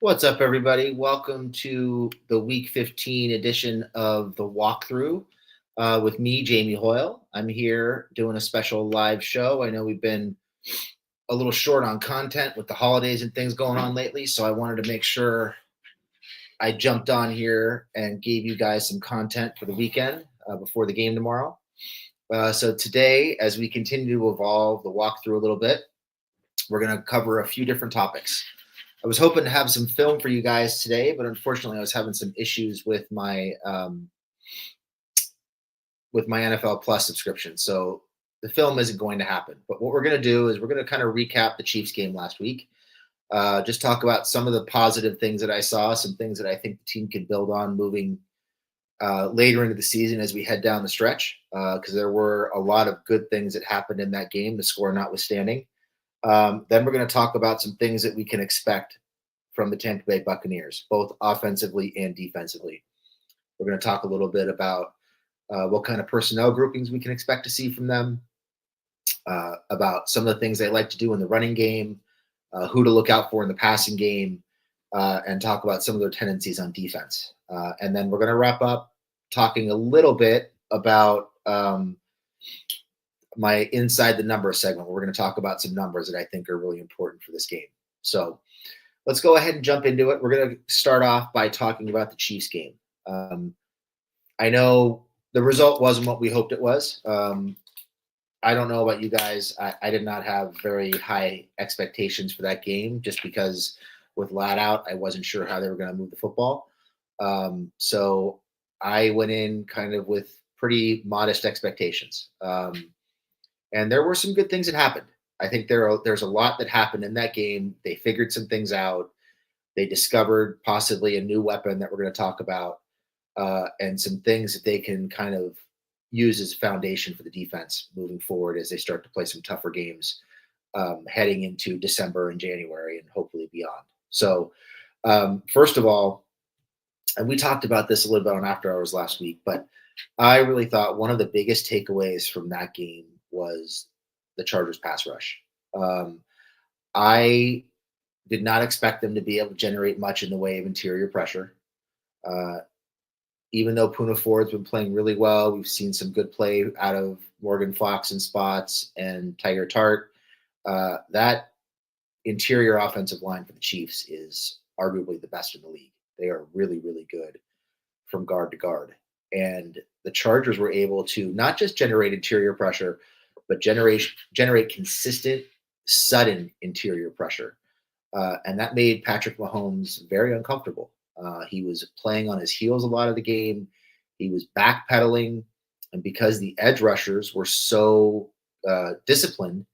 What's up, everybody? Welcome to the Week 15 edition of the Walkthrough with me, Jamie Hoyle. I'm here doing a special live show. I know we've been a little short on content with the holidays and things going on lately, so I wanted to make sure I jumped on here and gave you guys some content for the weekend before the game tomorrow. So today, as we continue to evolve the walkthrough a little bit, we're going to cover a few different topics. I was hoping to have some film for you guys today, but unfortunately, I was having some issues with my NFL Plus subscription, so the film isn't going to happen. But what we're going to do is we're going to kind of recap the Chiefs game last week, just talk about some of the positive things that I saw, some things that I think the team can build on moving later into the season as we head down the stretch, because there were a lot of good things that happened in that game, the score notwithstanding. Then we're going to talk about some things that we can expect from the Tampa Bay Buccaneers, both offensively and defensively. We're going to talk a little bit about what kind of personnel groupings we can expect to see from them, about some of the things they like to do in the running game, who to look out for in the passing game, and talk about some of their tendencies on defense. And then we're going to wrap up talking a little bit about my Inside the Numbers segment, where we're going to talk about some numbers that I think are really important for this game. So let's go ahead and jump into it. We're going to start off by talking about the Chiefs game. I know the result wasn't what we hoped it was. I don't know about you guys. I did not have very high expectations for that game, just because with Lad out, I wasn't sure how they were going to move the football. So I went in kind of with pretty modest expectations. And there were some good things that happened. I think there's a lot that happened in that game. They figured some things out. They discovered possibly a new weapon that we're going to talk about, and some things that they can kind of use as a foundation for the defense moving forward as they start to play some tougher games heading into December and January and hopefully beyond. So first of all, and we talked about this a little bit on After Hours last week, but I really thought one of the biggest takeaways from that game was the Chargers pass rush. I did not expect them to be able to generate much in the way of interior pressure. Even though Poona Ford's been playing really well, we've seen some good play out of Morgan Fox in spots and Tiger Tart. That interior offensive line for the Chiefs is arguably the best in the league. They are really, really good from guard to guard. And the Chargers were able to not just generate interior pressure, but generate consistent, sudden interior pressure. And that made Patrick Mahomes very uncomfortable. He was playing on his heels a lot of the game. He was backpedaling. And because the edge rushers were so disciplined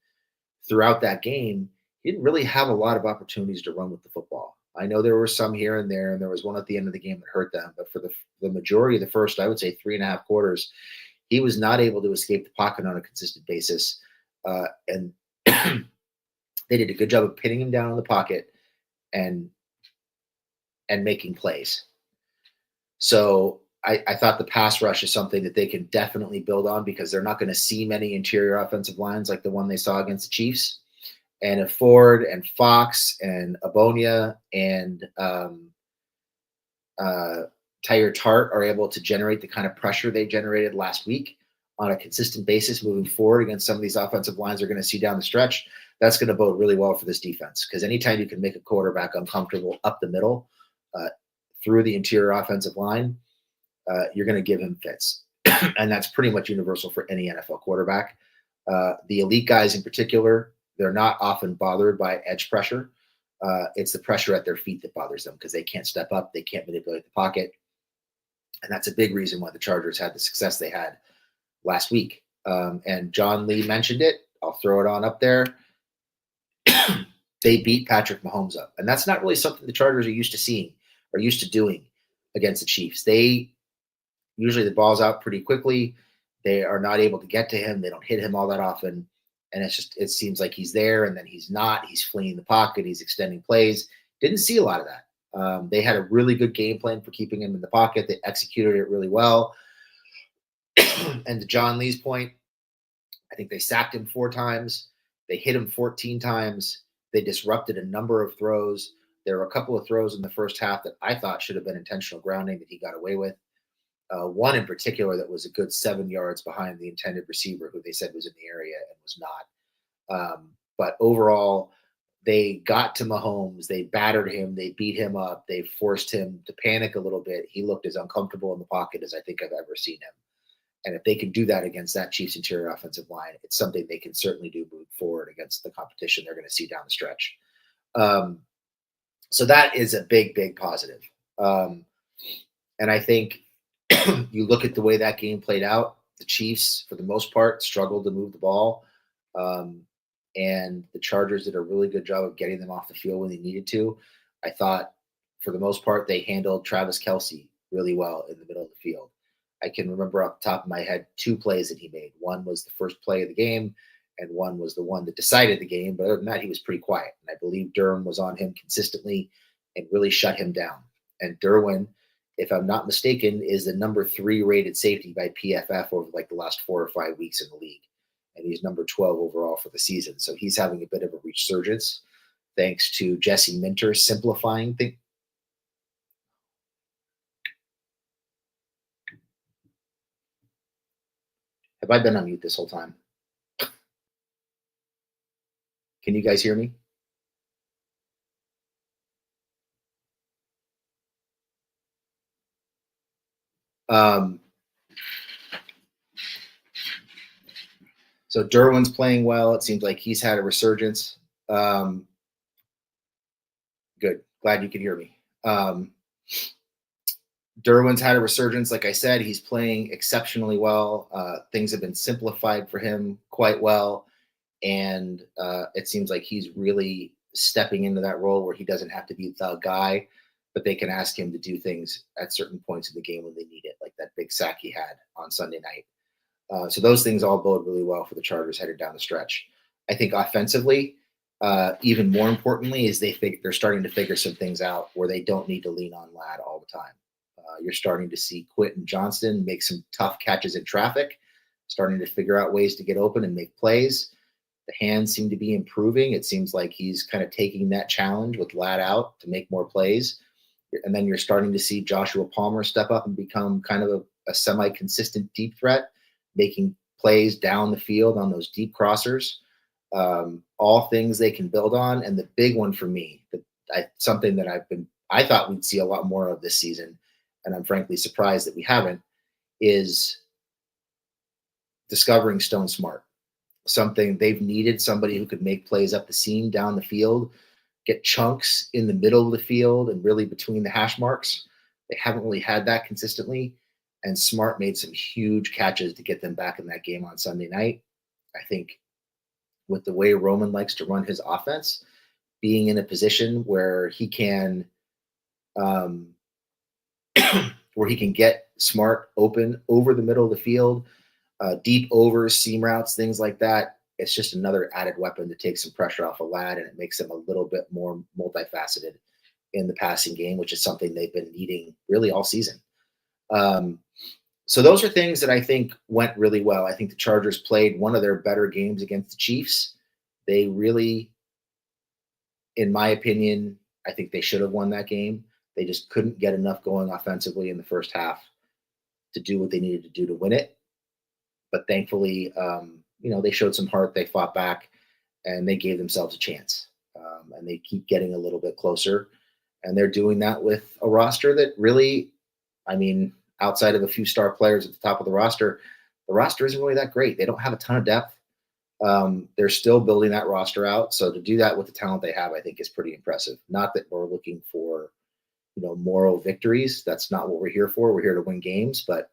throughout that game, he didn't really have a lot of opportunities to run with the football. I know there were some here and there, and there was one at the end of the game that hurt them. But for the majority of the first, I would say 3.5 quarters, he was not able to escape the pocket on a consistent basis. And they did a good job of pinning him down in the pocket and making plays. So I thought the pass rush is something that they can definitely build on, because they're not going to see many interior offensive lines like the one they saw against the Chiefs. And if Ford and Fox and Abonia and Tyre Tart are able to generate the kind of pressure they generated last week on a consistent basis moving forward against some of these offensive lines they're going to see down the stretch, that's going to bode really well for this defense. Because anytime you can make a quarterback uncomfortable up the middle through the interior offensive line, you're going to give him fits. And that's pretty much universal for any NFL quarterback. The elite guys in particular, they're not often bothered by edge pressure. It's the pressure at their feet that bothers them, because they can't step up, they can't manipulate the pocket. And that's a big reason why the Chargers had the success they had last week. And John Lee mentioned it. I'll throw it on up there. They beat Patrick Mahomes up. And that's not really something the Chargers are used to seeing or used to doing against the Chiefs. Usually the ball's out pretty quickly. They are not able to get to him. They don't hit him all that often. And it seems like he's there and then he's not. He's fleeing the pocket. He's extending plays. Didn't see a lot of that. They had a really good game plan for keeping him in the pocket. They executed it really well. And to John Lee's point, I think they sacked him 4 times. They hit him 14 times. They disrupted a number of throws. There were a couple of throws in the first half that I thought should have been intentional grounding that he got away with. One in particular that was a good 7 yards behind the intended receiver, who they said was in the area and was not. But overall, they got to Mahomes. They battered him. They beat him up. They forced him to panic a little bit. He looked as uncomfortable in the pocket as I think I've ever seen him. And if they can do that against that Chiefs interior offensive line, it's something they can certainly do moving forward against the competition they're going to see down the stretch. So that is a big, big positive. And I think you look at the way that game played out, the Chiefs, for the most part, struggled to move the ball. And the Chargers did a really good job of getting them off the field when they needed to. I thought, for the most part, they handled Travis Kelce really well in the middle of the field. I can remember off the top of my head 2 plays that he made. One was the first play of the game, and one was the one that decided the game. But other than that, he was pretty quiet. And I believe Durham was on him consistently and really shut him down. And Derwin, if I'm not mistaken, is the number 3 rated safety by PFF over like the last 4 or 5 weeks in the league. And he's number 12 overall for the season. So he's having a bit of a resurgence thanks to Jesse Minter simplifying things. Have I been on mute this whole time? Can you guys hear me? So Derwin's playing well. It seems like he's had a resurgence. Good. Glad you can hear me. Derwin's had a resurgence. Like I said, he's playing exceptionally well. Things have been simplified for him quite well. And it seems like he's really stepping into that role where he doesn't have to be the guy, but they can ask him to do things at certain points in the game when they need it, like that big sack he had on Sunday night. So those things all bode really well for the Chargers headed down the stretch. I think offensively, even more importantly, is they're starting to figure some things out where they don't need to lean on Ladd all the time. You're starting to see Quentin Johnston make some tough catches in traffic, starting to figure out ways to get open and make plays. The hands seem to be improving. It seems like he's kind of taking that challenge with Ladd out to make more plays. And then you're starting to see Joshua Palmer step up and become kind of a semi-consistent deep threat, making plays down the field on those deep crossers. All things they can build on. And the big one for me, something that I thought we'd see a lot more of this season, and I'm frankly surprised that we haven't, is discovering Stone Smart. Something they've needed, somebody who could make plays up the seam, down the field, get chunks in the middle of the field and really between the hash marks. They haven't really had that consistently. And Smart made some huge catches to get them back in that game on Sunday night. I think with the way Roman likes to run his offense, being in a position where he can get Smart open over the middle of the field, deep overs, seam routes, things like that. It's just another added weapon to take some pressure off of Ladd, and it makes him a little bit more multifaceted in the passing game, which is something they've been needing really all season. So those are things that I think went really well. I think the Chargers played one of their better games against the Chiefs. They really, in my opinion, I think they should have won that game. They just couldn't get enough going offensively in the first half to do what they needed to do to win it. But thankfully, they showed some heart. They fought back, and they gave themselves a chance. And they keep getting a little bit closer. And they're doing that with a roster that really, outside of a few star players at the top of the roster isn't really that great. They don't have a ton of depth. They're still building that roster out. So to do that with the talent they have, I think is pretty impressive. Not that we're looking for, moral victories. That's not what we're here for. We're here to win games, but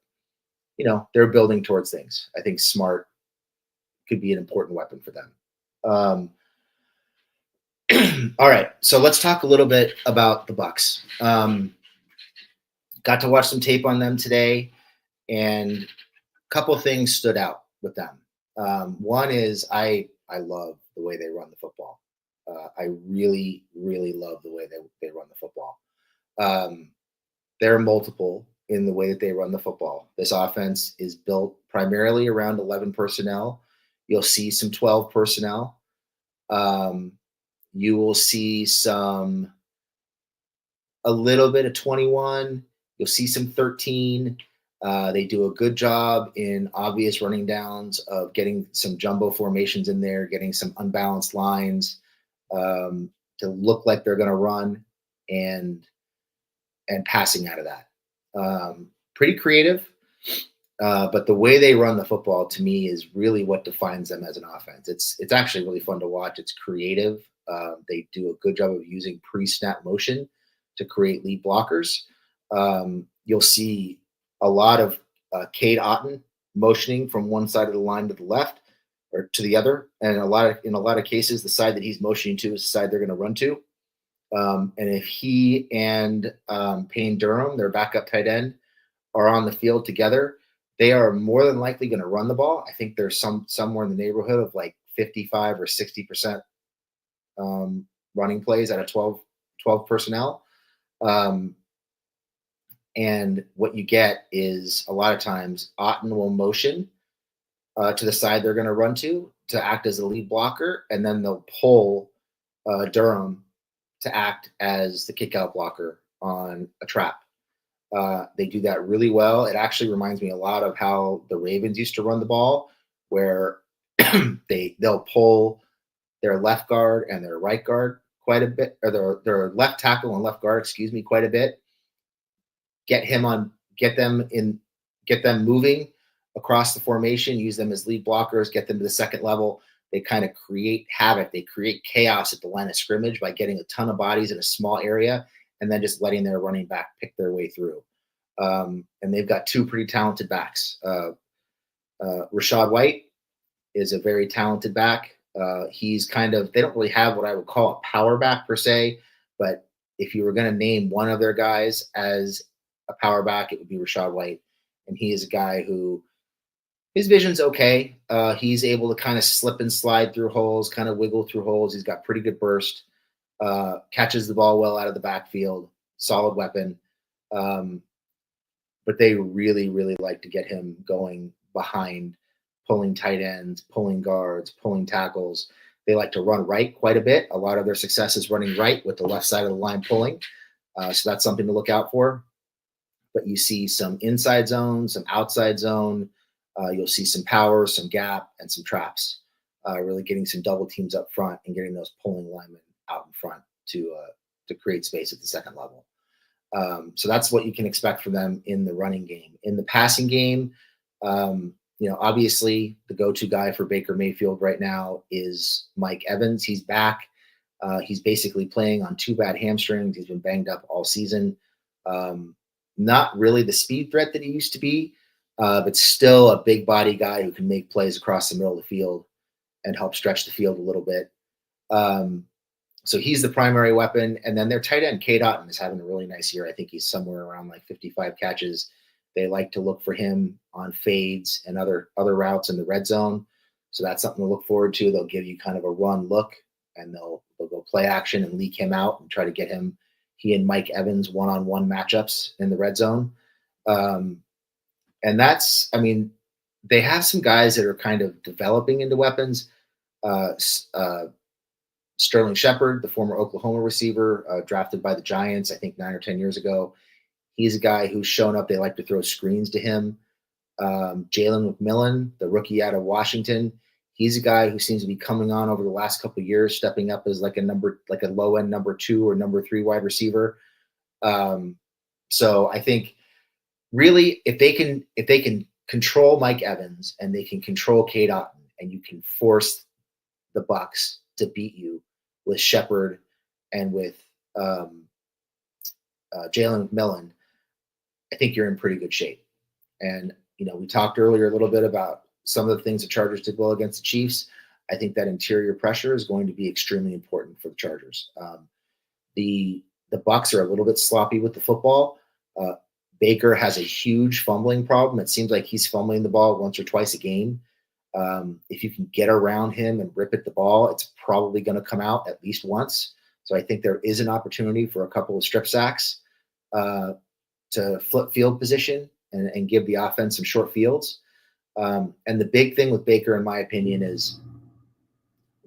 they're building towards things. I think Smart could be an important weapon for them. All right. So let's talk a little bit about the Bucs. Got to watch some tape on them today, and a couple things stood out with them. One is I love the way they run the football. I really, really love the way they run the football. They're multiple in the way that they run the football. This offense is built primarily around 11 personnel. You'll see some 12 personnel. You will see some a little bit of 21. You'll see some 13. They do a good job in obvious running downs of getting some jumbo formations in there, getting some unbalanced lines to look like they're going to run and passing out of that. Pretty creative, but the way they run the football to me is really what defines them as an offense. It's actually really fun to watch. It's creative. They do a good job of using pre-snap motion to create lead blockers. You'll see a lot of Cade Otton motioning from one side of the line to the left or to the other, and in a lot of cases, the side that he's motioning to is the side they're going to run to. And if he and Payne Durham, their backup tight end, are on the field together, they are more than likely going to run the ball. I think there's somewhere in the neighborhood of like 55 or 60% running plays out of 12 personnel. And what you get is a lot of times Otton will motion to the side they're going to run to act as the lead blocker, and then they'll pull Durham to act as the kick-out blocker on a trap. They do that really well. It actually reminds me a lot of how the Ravens used to run the ball, where they'll pull their left guard and their right guard quite a bit, or their left tackle and left guard, quite a bit. Get them moving across the formation, use them as lead blockers, get them to the second level. They kind of create havoc. They create chaos at the line of scrimmage by getting a ton of bodies in a small area and then just letting their running back pick their way through. And they've got two pretty talented backs. Rachaad White is a very talented back. He's they don't really have what I would call a power back per se, but if you were going to name one of their guys as a power back, it would be Rachaad White. And he is a guy who his vision's okay. He's able to kind of slip and slide through holes, kind of wiggle through holes. He's got pretty good burst, catches the ball well out of the backfield, solid weapon. But they really, really like to get him going behind, pulling tight ends, pulling guards, pulling tackles. They like to run right quite a bit. A lot of their success is running right with the left side of the line pulling. So that's something to look out for. But you see some inside zone, some outside zone. You'll see some power, some gap, and some traps. Really getting some double teams up front and getting those pulling linemen out in front to create space at the second level. So that's what you can expect from them in the running game. In the passing game, obviously the go-to guy for Baker Mayfield right now is Mike Evans. He's back. He's basically playing on two bad hamstrings. He's been banged up all season. Not really the speed threat that he used to be, but still a big body guy who can make plays across the middle of the field and help stretch the field a little bit. So he's the primary weapon. And then their tight end, Cade Otton, is having a really nice year. I think he's somewhere around like 55 catches. They like to look for him on fades and other routes in the red zone. So that's something to look forward to. They'll give you kind of a run look, and they'll go play action and leak him out and try to get he and Mike Evans one-on-one matchups in the red zone. And that's, they have some guys that are kind of developing into weapons. Sterling Shepard, the former Oklahoma receiver, drafted by the Giants, I think 9 or 10 years ago. He's a guy who's shown up. They like to throw screens to him. Jalen McMillan, the rookie out of Washington, he's a guy who seems to be coming on over the last couple of years, stepping up as like a low end number 2 or number 3 wide receiver. So I think really if they can control Mike Evans and they can control Cade Otton, and you can force the Bucs to beat you with Shepard and with Jalen McMillan, I think you're in pretty good shape. And, we talked earlier a little bit about some of the things the Chargers did well against the Chiefs. I think that interior pressure is going to be extremely important for the Chargers. The Bucs are a little bit sloppy with the football. Baker has a huge fumbling problem. It seems like he's fumbling the ball once or twice a game. If you can get around him and rip at the ball, it's probably going to come out at least once. So I think there is an opportunity for a couple of strip sacks to flip field position and give the offense some short fields. And the big thing with Baker, in my opinion, is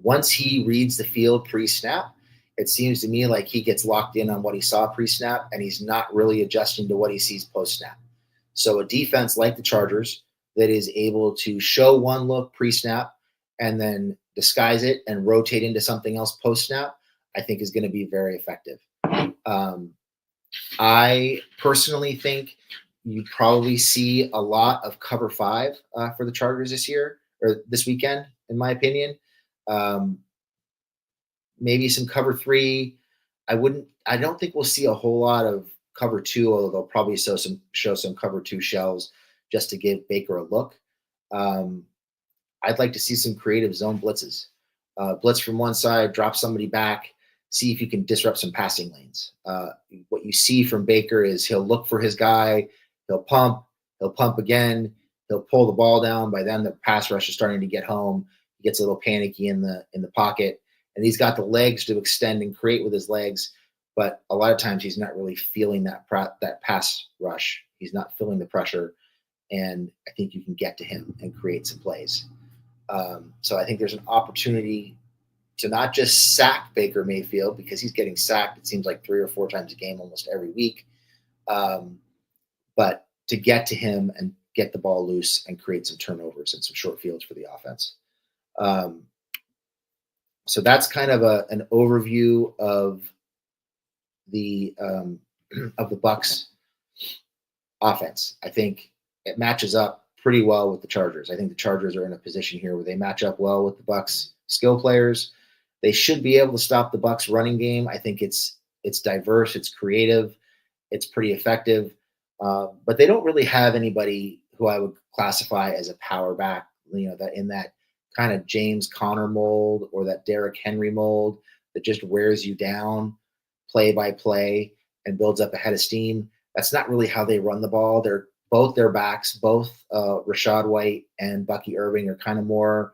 once he reads the field pre-snap, It seems to me like he gets locked in on what he saw pre-snap, and he's not really adjusting to what he sees post-snap. So a defense like the Chargers that is able to show one look pre-snap and then disguise it and rotate into something else post-snap, I think is going to be very effective. Um, I personally think you probably see a lot of cover five for the Chargers this year or this weekend, in my opinion. Um, Maybe some cover three. I don't think we'll see a whole lot of cover two, although they'll probably show some cover two shells just to give Baker a look. Um, I'd like to see some creative zone blitzes. Blitz from one side, drop somebody back, see if you can disrupt some passing lanes. What you see from Baker is he'll look for his guy, he'll pump again, he'll pull the ball down. By then, the pass rush is starting to get home. He gets a little panicky in the pocket, and he's got the legs to extend and create with his legs. But a lot of times, he's not really feeling that pass rush. He's not feeling the pressure, and I think you can get to him and create some plays. So I think there's an opportunity to not just sack Baker Mayfield, because he's getting sacked, it seems like 3 or 4 times a game almost every week, but to get to him and get the ball loose and create some turnovers and some short fields for the offense. Um, so that's kind of an overview of the of the Bucs offense. I think it matches up pretty well with the Chargers. I think the Chargers are in a position here where they match up well with the Bucs skill players. They should be able to stop the Bucs running game. I think it's diverse, it's creative, it's pretty effective, but they don't really have anybody who I would classify as a power back. That in that kind of James Conner mold or that Derrick Henry mold that just wears you down play by play and builds up a head of steam. That's not really how they run the ball. Both their backs, both Rashad White and Bucky Irving, are kind of more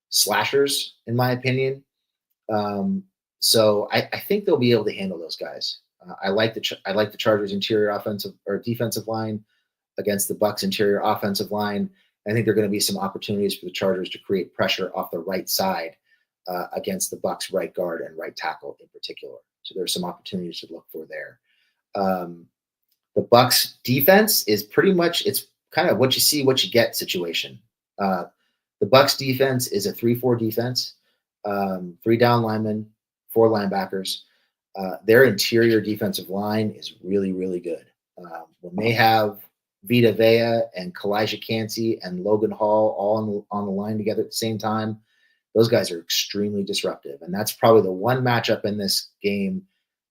slashers, in my opinion. So I think they'll be able to handle those guys. I like the Chargers' interior offensive or defensive line against the Bucs' interior offensive line. I think there are going to be some opportunities for the Chargers to create pressure off the right side against the Bucs' right guard and right tackle in particular. So there's some opportunities to look for there. The Bucs' defense is pretty much, it's kind of what you see, what you get situation. The Bucs' defense is a 3-4 defense. 3 down linemen, 4 linebackers. Their interior defensive line is really, really good. When they have Vita Vea and Kalijah Cansey and Logan Hall all on the line together at the same time, those guys are extremely disruptive. And that's probably the one matchup in this game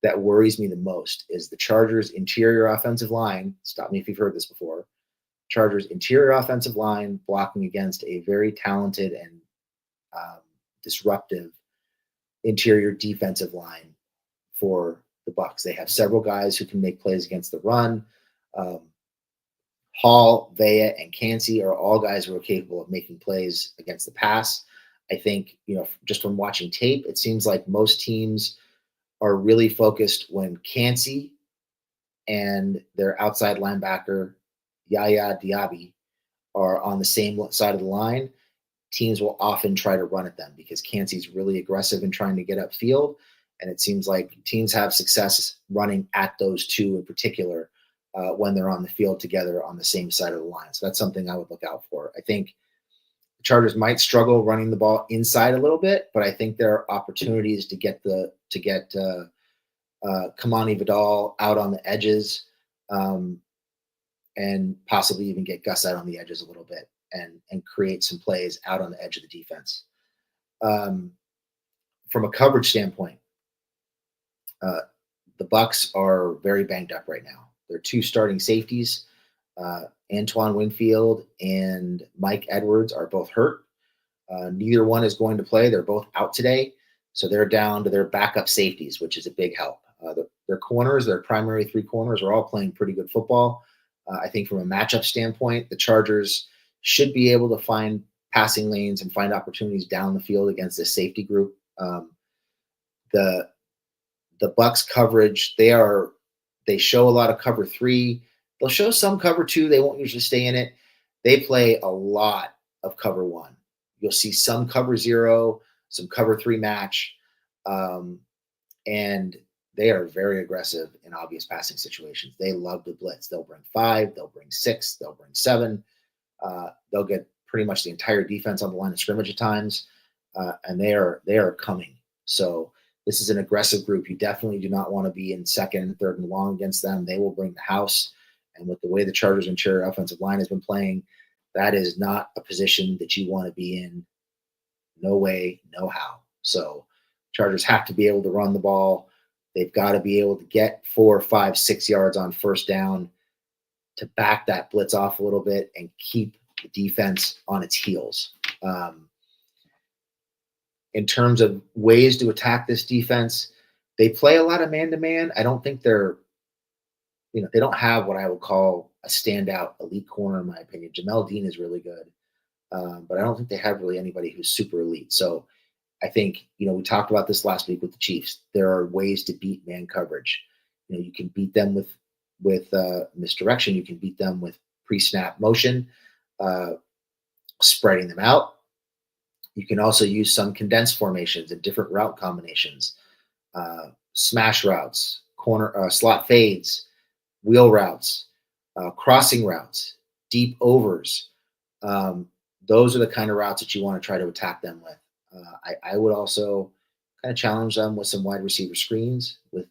that worries me the most is the Chargers' interior offensive line. Stop me if you've heard this before. Chargers' interior offensive line blocking against a very talented and disruptive interior defensive line for the Bucs. They have several guys who can make plays against the run. Hall, Vea, and Cansey are all guys who are capable of making plays against the pass. I think, just from watching tape, it seems like most teams are really focused when Cansey and their outside linebacker, Yaya Diaby, are on the same side of the line. Teams will often try to run at them because Cansey's really aggressive in trying to get upfield. And it seems like teams have success running at those two in particular when they're on the field together on the same side of the line. So that's something I would look out for. I think the Chargers might struggle running the ball inside a little bit, but I think there are opportunities to get Kamani Vidal out on the edges and possibly even get Gus out on the edges a little bit and create some plays out on the edge of the defense. From a coverage standpoint, the Bucs are very banged up right now. Their 2 starting safeties, Antoine Winfield and Mike Edwards, are both hurt. Neither one is going to play. They're both out today. So they're down to their backup safeties, which is a big help. Their corners, their primary 3 corners, are all playing pretty good football. I think from a matchup standpoint, the Chargers should be able to find passing lanes and find opportunities down the field against this safety group. The Bucs coverage, they show a lot of cover 3. They'll show some cover 2. They won't usually stay in it. They play a lot of cover 1. You'll see some cover 0, some cover 3 match. and they are very aggressive in obvious passing situations. They love to blitz. They'll bring five, they'll bring six, they'll bring seven. They'll get pretty much the entire defense on the line of scrimmage at times, and they are coming. So this is an aggressive group. You definitely do not want to be in second and third and long against them. They will bring the house. And with the way the Chargers' interior offensive line has been playing, that is not a position that you want to be in. No way, no how. So Chargers have to be able to run the ball. They've got to be able to get 4, 5, 6 yards on first down to back that blitz off a little bit and keep the defense on its heels. In terms of ways to attack this defense, they play a lot of man-to-man. I don't think they don't have what I would call a standout elite corner, in my opinion. Jamel Dean is really good, but I don't think they have really anybody who's super elite. So I think, we talked about this last week with the Chiefs. There are ways to beat man coverage. You can beat them with misdirection. You can beat them with pre-snap motion, spreading them out. You can also use some condensed formations and different route combinations, smash routes, corner slot fades, wheel routes, crossing routes, deep overs. Those are the kind of routes that you want to try to attack them with. I would also kind of challenge them with some wide receiver screens with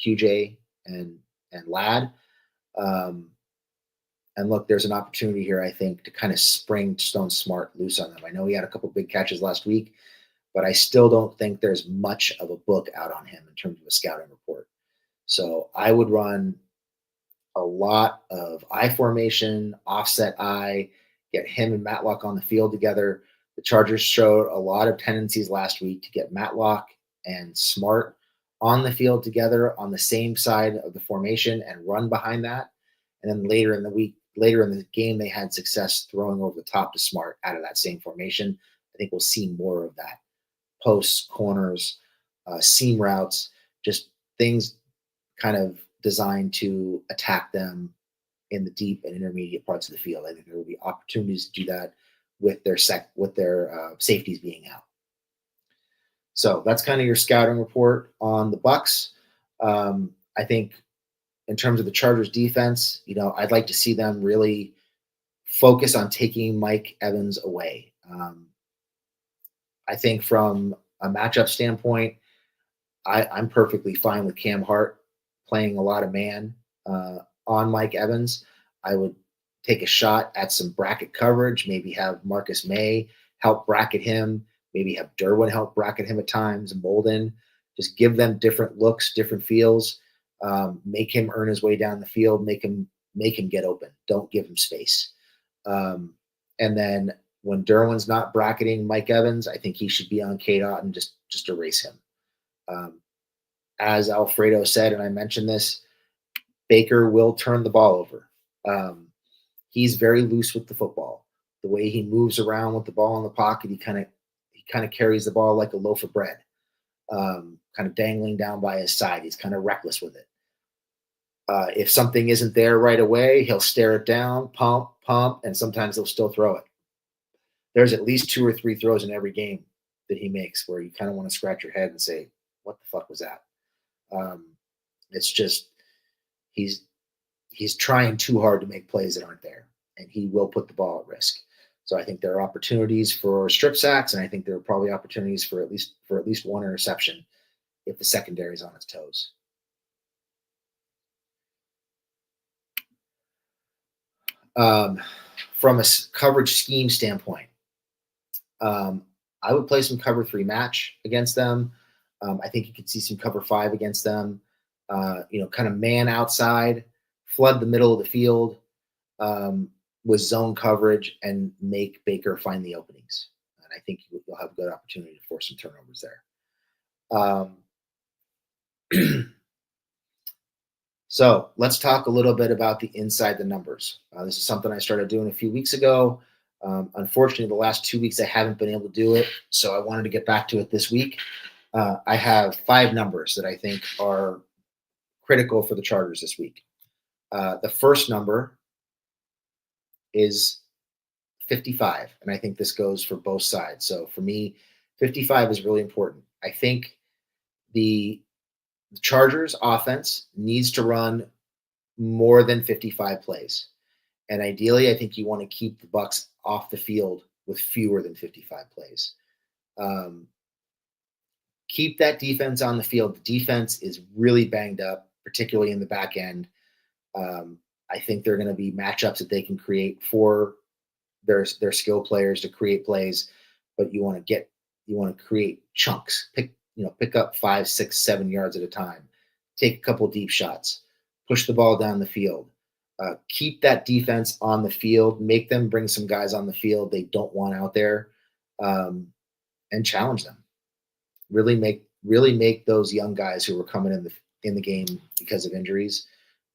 QJ and Ladd. And look, there's an opportunity here, I think, to kind of spring Stone Smart loose on them. I know he had a couple big catches last week, but I still don't think there's much of a book out on him in terms of a scouting report. So I would run a lot of I formation, offset I, get him and Matlock on the field together. The Chargers showed a lot of tendencies last week to get Matlock and Smart on the field together on the same side of the formation and run behind that. And then later in the game, they had success throwing over the top to Smart out of that same formation. I think we'll see more of that. Posts, corners, seam routes, just things kind of designed to attack them in the deep and intermediate parts of the field. I think there will be opportunities to do that with their safeties being out. So that's kind of your scouting report on the Bucs. I think in terms of the Chargers defense, I'd like to see them really focus on taking Mike Evans away. I think from a matchup standpoint, I'm perfectly fine with Cam Hart playing a lot of man on Mike Evans. I would take a shot at some bracket coverage, maybe have Marcus May help bracket him, maybe have Derwin help bracket him at times, and Bolden. Just give them different looks, different feels. Make him earn his way down the field. Make him get open. Don't give him space. And then when Derwin's not bracketing Mike Evans, I think he should be on KDOT and just erase him. As Alfredo said, and I mentioned this, Baker will turn the ball over. He's very loose with the football. The way he moves around with the ball in the pocket, he kind of carries the ball like a loaf of bread, kind of dangling down by his side. He's kind of reckless with it. If something isn't there right away, he'll stare it down, pump, and sometimes he'll still throw it. There's at least 2 or 3 throws in every game that he makes where you kind of want to scratch your head and say, what the fuck was that? It's just he's trying too hard to make plays that aren't there, and he will put the ball at risk. So I think there are opportunities for strip sacks, and I think there are probably opportunities for at least one interception if the secondary is on its toes. From a coverage scheme standpoint, I would play some cover 3 match against them. I think you could see some cover 5 against them. Kind of man outside, flood the middle of the field with zone coverage, and make Baker find the openings. And I think you'll have a good opportunity to force some turnovers there. So let's talk a little bit about the inside the numbers. This is something I started doing a few weeks ago. Unfortunately, the last 2 weeks I haven't been able to do it, so I wanted to get back to it this week. I have 5 numbers that I think are critical for the Chargers this week. The first number is 55, and I think this goes for both sides. So for me, 55 is really important. I think the The Chargers offense needs to run more than 55 plays. And ideally, I think you want to keep the Bucs off the field with fewer than 55 plays. Um, keep that defense on the field. The defense is really banged up, particularly in the back end. I think they're going to be matchups that they can create for their skill players to create plays, but you want to create chunks. Pick up 5, 6, 7 yards at a time. Take a couple deep shots. Push the ball down the field. Keep that defense on the field. Make them bring some guys on the field they don't want out there, and challenge them. Really make those young guys who were coming in the game because of injuries,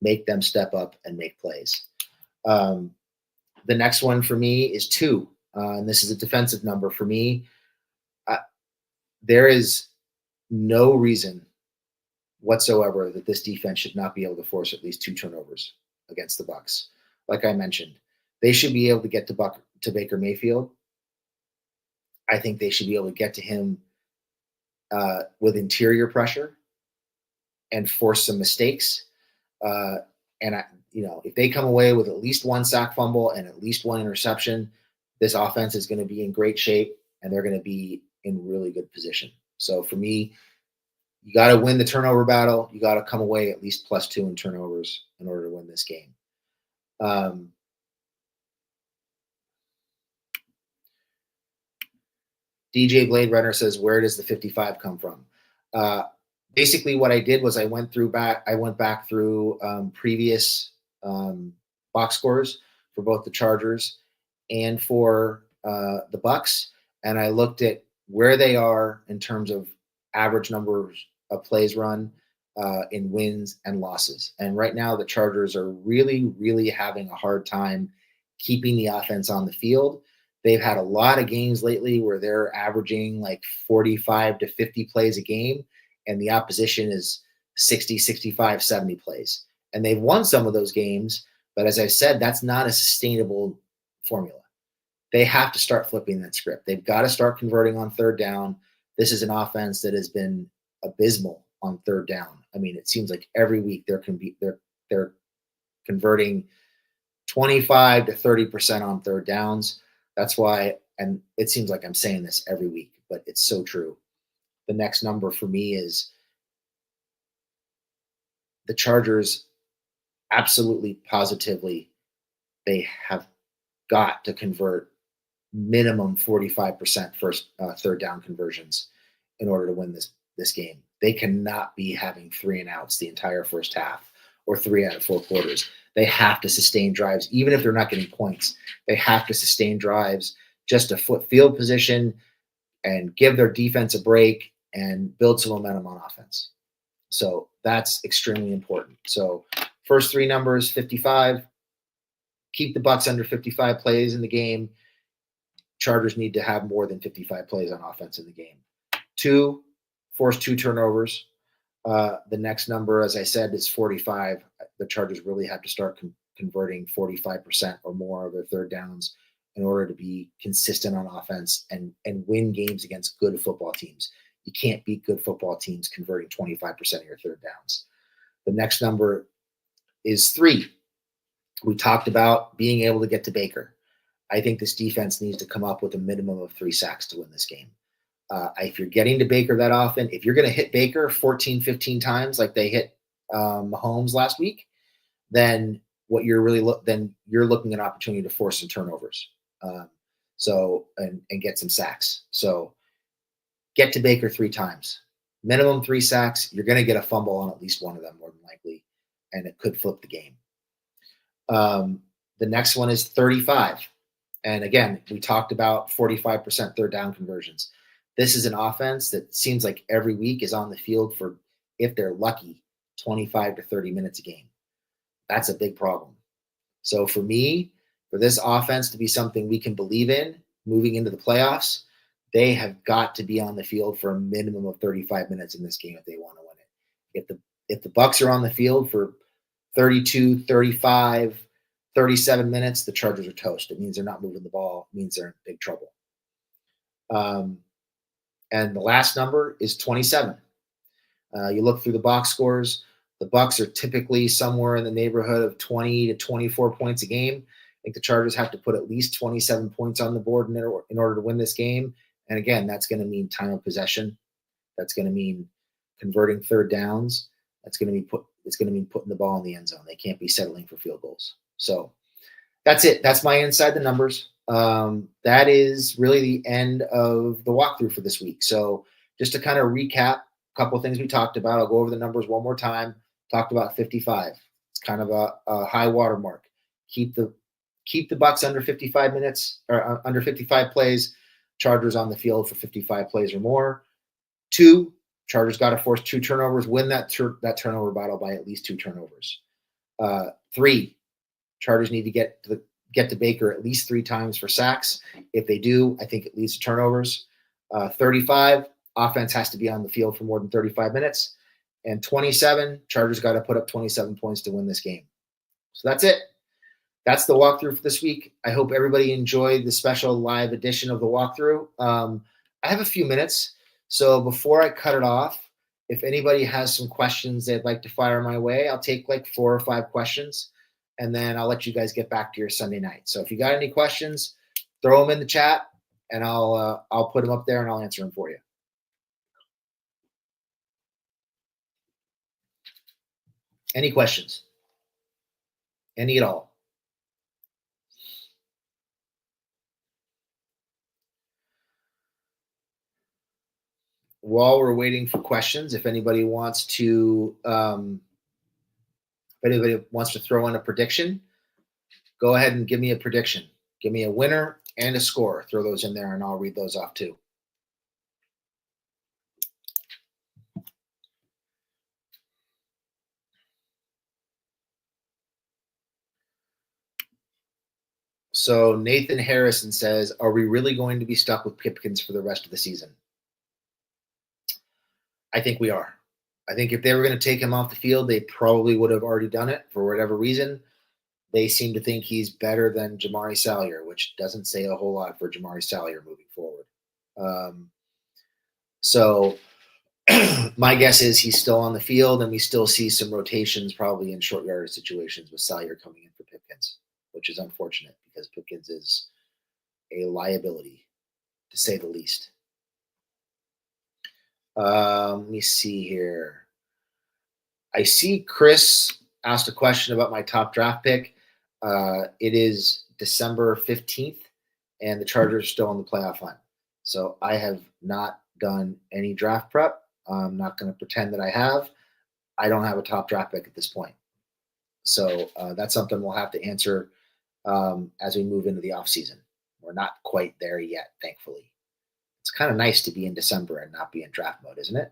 make them step up and make plays. The next one for me is 2, and this is a defensive number for me. There is no reason whatsoever that this defense should not be able to force at least 2 turnovers against the Bucs. Like I mentioned, they should be able to get to Baker Mayfield. I think they should be able to get to him with interior pressure and force some mistakes. If they come away with at least 1 sack fumble and at least 1 interception, this offense is going to be in great shape and they're going to be in really good position. So for me, you got to win the turnover battle. You got to come away at least +2 in turnovers in order to win this game. DJ Blade Runner says, where does the 55 come from? Basically, what I did was I went back through previous box scores for both the Chargers and for the Bucs, and I looked at where they are in terms of average numbers of plays run in wins and losses. And right now, the Chargers are really, really having a hard time keeping the offense on the field. They've had a lot of games lately where they're averaging like 45 to 50 plays a game, and the opposition is 60, 65, 70 plays. And they've won some of those games, but as I said, that's not a sustainable formula. They have to start flipping that script. They've got to start converting on 3rd down. This is an offense that has been abysmal on 3rd down. I mean, it seems like every week they're converting 25 to 30% on 3rd downs. That's why, and it seems like I'm saying this every week, but it's so true. The next number for me is the Chargers absolutely, positively, they have got to convert minimum 45% first 3rd down conversions in order to win this game. They cannot be having 3 and outs the entire first half or 3 out of 4 quarters. They have to sustain drives, even if they're not getting points. They have to sustain drives just to flip field position and give their defense a break and build some momentum on offense. So that's extremely important. So first 3 numbers, 55. Keep the Bucs under 55 plays in the game. Chargers need to have more than 55 plays on offense in the game. 2, force 2 turnovers. The next number, as I said, is 45. The Chargers really have to start converting 45% or more of their 3rd downs in order to be consistent on offense and win games against good football teams. You can't beat good football teams converting 25% of your 3rd downs. The next number is 3. We talked about being able to get to Baker. I think this defense needs to come up with a minimum of 3 sacks to win this game. If you're getting to Baker that often, if you're going to hit Baker 14, 15 times like they hit Mahomes last week, then you're looking at an opportunity to force some turnovers. And get some sacks. So get to Baker 3 times, minimum 3 sacks. You're going to get a fumble on at least one of them, more than likely, and it could flip the game. The next one is 35. And again, we talked about 45% 3rd down conversions. This is an offense that seems like every week is on the field for, if they're lucky, 25 to 30 minutes a game. That's a big problem. So for me, for this offense to be something we can believe in moving into the playoffs, they have got to be on the field for a minimum of 35 minutes in this game if they want to win it. If the Bucs are on the field for 32, 35, 37 minutes, the Chargers are toast. It means they're not moving the ball. It means they're in big trouble. And the last number is 27. You look through the box scores. The Bucs are typically somewhere in the neighborhood of 20 to 24 points a game. I think the Chargers have to put at least 27 points on the board in order to win this game. And again, that's going to mean time of possession. That's going to mean converting third downs. It's going to mean putting the ball in the end zone. They can't be settling for field goals. So that's it. That's my inside the numbers. That is really the end of the walkthrough for this week. So just to kind of recap a couple of things we talked about, I'll go over the numbers one more time. Talked about 55. It's kind of a high water mark. Keep the Bucs under 55 minutes or under 55 plays. Chargers on the field for 55 plays or more. 2, Chargers got to force 2 turnovers. Win that turnover battle by at least 2 turnovers. 3, Chargers need to get to Baker at least 3 times for sacks. If they do, I think it leads to turnovers. 35, offense has to be on the field for more than 35 minutes. And 27, Chargers got to put up 27 points to win this game. So that's it. That's the walkthrough for this week. I hope everybody enjoyed the special live edition of the walkthrough. I have a few minutes. So before I cut it off, if anybody has some questions they'd like to fire my way, I'll take like 4 or 5 questions, and then I'll let you guys get back to your Sunday night. So if you got any questions, throw them in the chat, and I'll put them up there and I'll answer them for you. Any questions? Any at all? While we're waiting for questions, if anybody wants to throw in a prediction, go ahead and give me a prediction. Give me a winner and a score. Throw those in there, and I'll read those off too. So Nathan Harrison says, are we really going to be stuck with Pipkins for the rest of the season? I think we are. I think if they were going to take him off the field, they probably would have already done it for whatever reason. They seem to think he's better than Jamari Salyer, which doesn't say a whole lot for Jamari Salyer moving forward. So my guess is he's still on the field, and we still see some rotations probably in short yardage situations with Salyer coming in for Pipkins, which is unfortunate because Pipkins is a liability, to say the least. Let me see here. I see Chris asked a question about my top draft pick. It is December 15th, and the Chargers are still in the playoff hunt. So I have not done any draft prep. I'm not going to pretend that I have. I don't have a top draft pick at this point. So that's something we'll have to answer as we move into the offseason. We're not quite there yet, thankfully. It's kind of nice to be in December and not be in draft mode, isn't it?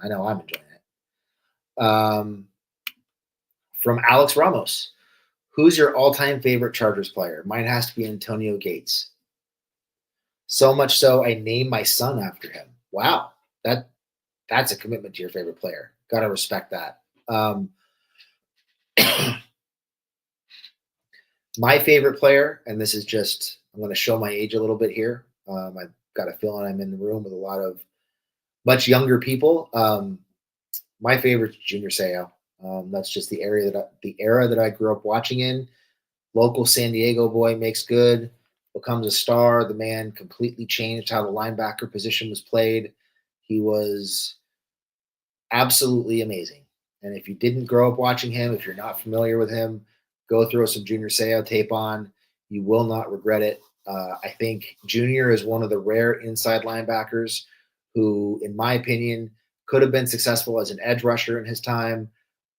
I know I'm enjoying it. From Alex Ramos, who's your all-time favorite Chargers player? Mine has to be Antonio Gates. So much so, I named my son after him. Wow, that's a commitment to your favorite player. Got to respect that. My favorite player, and this is just, I'm going to show my age a little bit here. I've got a feeling I'm in the room with a lot of much younger people. My favorite is Junior Seau. That's just the era that I grew up watching in. Local San Diego boy, makes good, becomes a star. The man completely changed how the linebacker position was played. He was absolutely amazing. And if you didn't grow up watching him, if you're not familiar with him, go throw some Junior Seau tape on. You will not regret it. I think Junior is one of the rare inside linebackers who, in my opinion, could have been successful as an edge rusher in his time,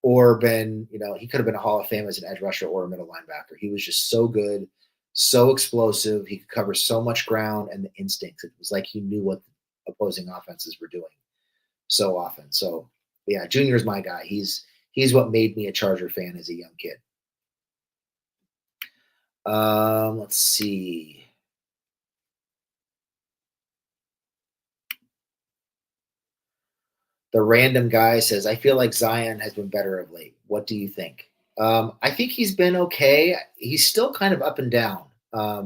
or he could have been a Hall of Fame as an edge rusher or a middle linebacker. He was just so good, so explosive. He could cover so much ground, and the instincts. It was like he knew what the opposing offenses were doing so often. So, yeah, Junior's my guy. He's what made me a Charger fan as a young kid. Let's see. The random guy says, I feel like Zion has been better of late. What do you think? I think he's been okay. He's still kind of up and down. I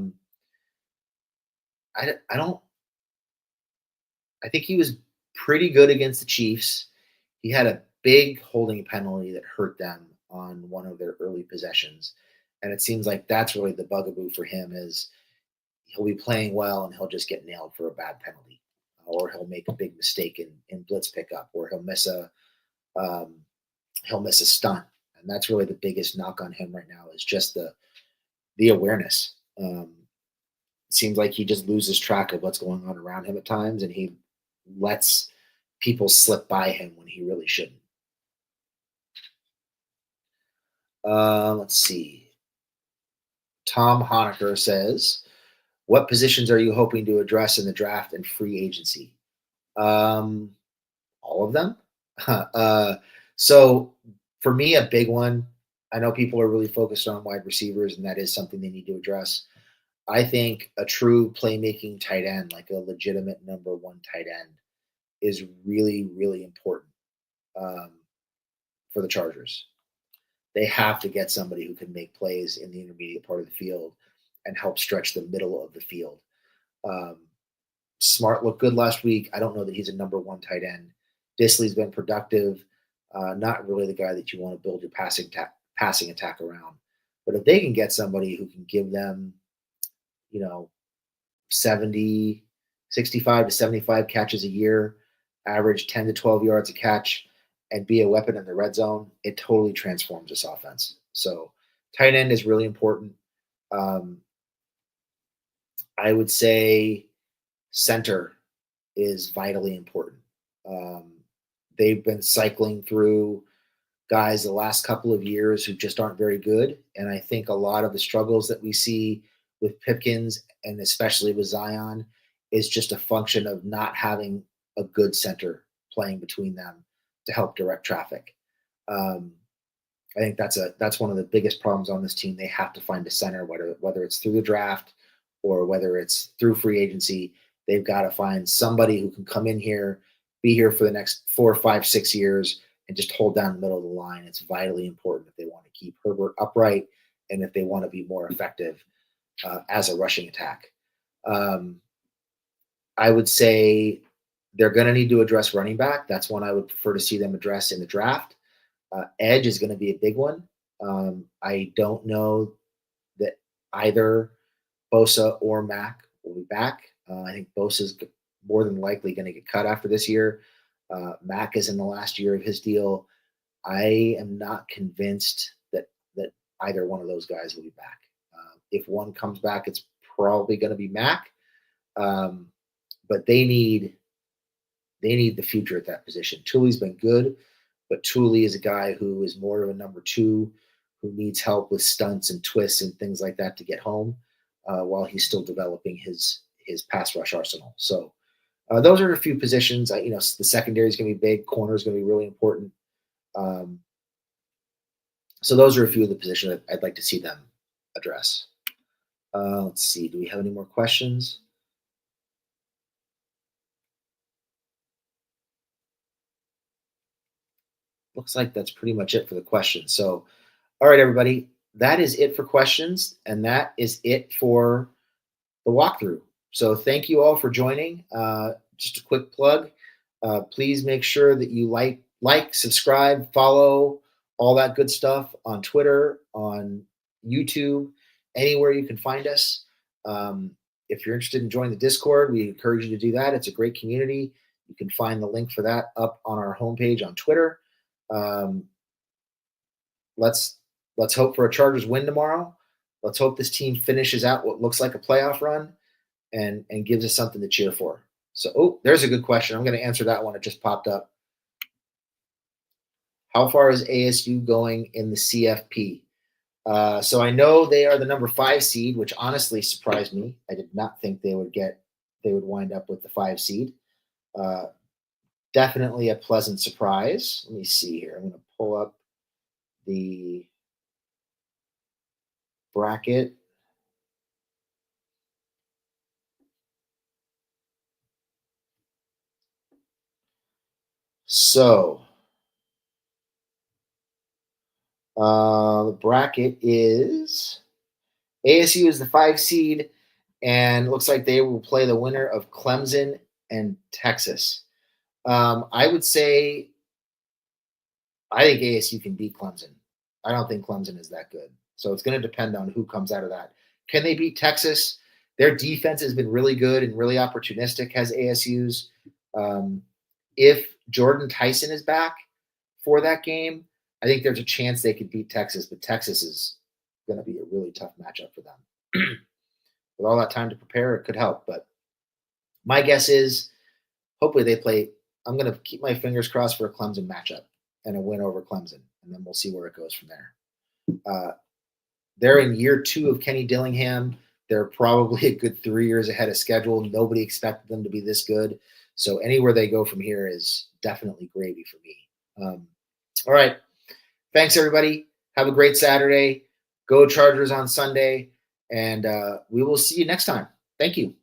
think he was pretty good against the Chiefs. he had a big holding penalty that hurt them on one of their early possessions. And it seems like that's really the bugaboo for him is he'll be playing well and he'll just get nailed for a bad penalty, or he'll make a big mistake in blitz pickup, or um, he'll miss a stunt, and that's really the biggest knock on him right now is just the awareness. It seems like he just loses track of what's going on around him at times, and he lets people slip by him when he really shouldn't. Let's see. Tom Honaker says, "What positions are you hoping to address in the draft and free agency?" Um, all of them. uh, so for me, a big one. I know people are really focused on wide receivers, and that is something they need to address. I think a true playmaking tight end, like a legitimate number one tight end, is really, really important um, for the Chargers. They have to get somebody who can make plays in the intermediate part of the field and help stretch the middle of the field. Um, Smart looked good last week. I don't know that he's a number one tight end. Disley's been productive. Not really the guy that you want to build your passing attack around. But if they can get somebody who can give them, you know, 70, 65 to 75 catches a year, average 10 to 12 yards a catch, and be a weapon in the red zone, it totally transforms this offense. So tight end is really important. Um, I would say center is vitally important. Um, they've been cycling through guys the last couple of years who just aren't very good. And I think a lot of the struggles that we see with Pipkins and especially with Zion is just a function of not having a good center playing between them to help direct traffic. Um, I think that's one of the biggest problems on this team. They have to find a center, whether it's through the draft or whether it's through free agency. They've got to find somebody who can come in here, be here for the next 4, 5, 6 years, and just hold down the middle of the line. It's vitally important if they want to keep Herbert upright and if they want to be more effective as a rushing attack. Um, I would say they're going to need to address running back. That's one I would prefer to see them address in the draft. Edge is going to be a big one. I don't know that either Bosa or Mack will be back. I think Bosa's more than likely going to get cut after this year. Mack is in the last year of his deal. I am not convinced that either one of those guys will be back. If one comes back, it's probably going to be Mack. But they need the future at that position. Tully's been good, but Tully is a guy who is more of a number two who needs help with stunts and twists and things like that to get home while he's still developing his pass rush arsenal. So those are a few positions. The secondary is going to be big. Corner is going to be really important. Um, so those are a few of the positions that I'd like to see them address. Let's see. Do we have any more questions? Looks like that's pretty much it for the questions. So, all right, everybody, that is it for questions, and that is it for the walkthrough. So, thank you all for joining. Just a quick plug. Please make sure that you like, subscribe, follow, all that good stuff on Twitter, on YouTube, anywhere you can find us. If you're interested in joining the Discord, we encourage you to do that. It's a great community. You can find the link for that up on our homepage on Twitter. Um, let's hope for a Chargers win tomorrow. Let's hope this team finishes out what looks like a playoff run and gives us something to cheer for. So, there's a good question. I'm going to answer that one. It just popped up. How far is ASU going in the CFP? So I know they are the number 5 seed, which honestly surprised me. I did not think they would wind up with the 5 seed. Definitely a pleasant surprise. Let me see here. I'm going to pull up the bracket. So the bracket is ASU is the 5 seed, and looks like they will play the winner of Clemson and Texas. I would say I think ASU can beat Clemson. I don't think Clemson is that good. So it's going to depend on who comes out of that. Can they beat Texas? Their defense has been really good and really opportunistic, has ASU's. If Jordan Tyson is back for that game, I think there's a chance they could beat Texas, but Texas is going to be a really tough matchup for them. With all that time to prepare, it could help. But my guess is hopefully they play. I'm going to keep my fingers crossed for a Clemson matchup and a win over Clemson, and then we'll see where it goes from there. They're in year 2 of Kenny Dillingham. They're probably a good 3 years ahead of schedule. Nobody expected them to be this good. So anywhere they go from here is definitely gravy for me. All right. Thanks, everybody. Have a great Saturday. Go Chargers on Sunday. And we will see you next time. Thank you.